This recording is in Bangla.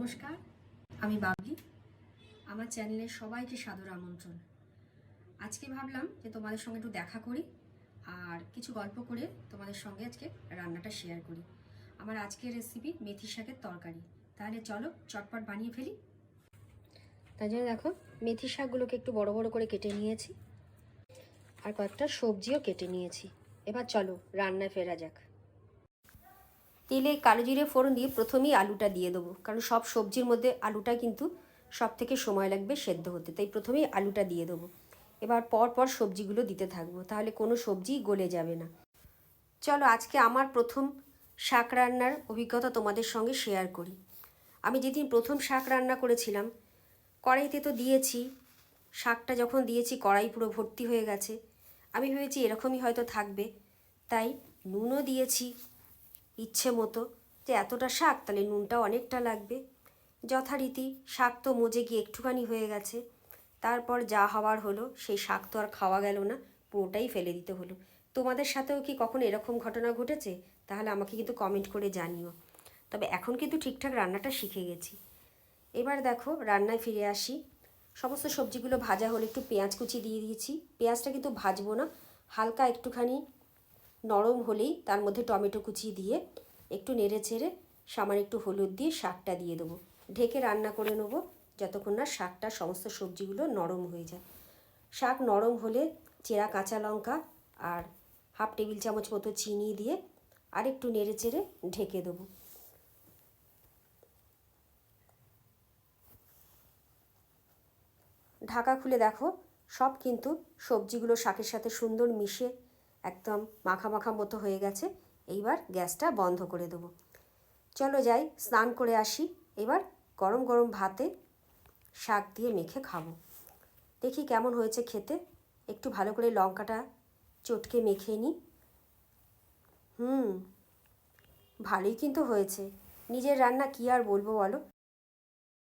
নমস্কার, আমি বাবলি। আমার চ্যানেলে সবাইকে সাদর আমন্ত্রণ। আজকে ভাবলাম যে তোমাদের সঙ্গে একটু দেখা করি আর কিছু গল্প করে তোমাদের সঙ্গে আজকে রান্নাটা শেয়ার করি। আমার আজকের রেসিপি মেথি শাকের তরকারি। তাহলে চলো চটপট বানিয়ে ফেলি। তাই জন্য দেখো, মেথি শাকগুলোকে একটু বড় বড় করে কেটে নিয়েছি আর কয়েকটা সবজিও কেটে নিয়েছি। এবার চলো রান্নায় ফেরা যাক। তেলে কালো জিরে ফোড়ন দিয়ে প্রথমেই আলুটা দিয়ে দেবো, কারণ সব সবজির মধ্যে আলুটা কিন্তু সব থেকে সময় লাগবে সেদ্ধ হতে, তাই প্রথমেই আলুটা দিয়ে দেবো। এবার পর পর সবজিগুলো দিতে থাকবো, তাহলে কোনো সবজি গলে যাবে না। চলো আজকে আমার প্রথম শাক রান্নার অভিজ্ঞতা তোমাদের সঙ্গে শেয়ার করি। আমি যেদিন প্রথম শাক রান্না করেছিলাম, কড়াইতে তো দিয়েছি, শাকটা যখন দিয়েছি কড়াই পুরো ভর্তি হয়ে গেছে। আমি ভেবেছি এরকমই হয়তো থাকবে, তাই নুনও দিয়েছি ইচ্ছে মতো, যে এতটা শাক তাহলে নুনটাও অনেকটা লাগবে। যথারীতি শাক তো মজে গিয়ে একটুখানি হয়ে গেছে। তারপর যা হওয়ার হলো, সেই শাক তো আর খাওয়া গেল না, পুরোটাই ফেলে দিতে হলো। তোমাদের সাথেও কি কখনো এরকম ঘটনা ঘটেছে? তাহলে আমাকে কিন্তু কমেন্ট করে জানিও। তবে এখন কিন্তু ঠিকঠাক রান্নাটা শিখে গেছি। এবার দেখো রান্নায় ফিরে আসি। সমস্ত সবজিগুলো ভাজা হলে একটু পেঁয়াজ কুচি দিয়ে দিয়েছি। পেঁয়াজটা কিন্তু ভাজবো না, হালকা একটুখানি নরম হলেই তার মধ্যে টমেটো কুচি দিয়ে একটু নেড়ে চেড়ে সামান্য একটু হলুদ দিয়ে শাকটা দিয়ে দেবো। ঢেকে রান্না করে নেবো যতক্ষণ না শাকটা সমস্ত সবজিগুলো নরম হয়ে যায়। শাক নরম হলে চেরা কাঁচা লঙ্কা আর হাফ টেবিল চামচ মতো চিনি দিয়ে আর একটু নেড়ে চেড়ে ঢেকে দেবো। ঢাকা খুলে দেখো, সব কিন্তু সবজিগুলো শাকের সাথে সুন্দর মিশে একদম মাখা মাখা মতো হয়ে গেছে। এইবার গ্যাসটা বন্ধ করে দেবো। চলো যাই স্নান করে আসি। এবার গরম গরম ভাতে শাক দিয়ে মেখে খাবো। দেখি কেমন হয়েছে খেতে। একটু ভালো করে লঙ্কাটা চটকে মেখে নিই। ভালোই কিন্তু হয়েছে। নিজের রান্না কী আর বলবো বলো।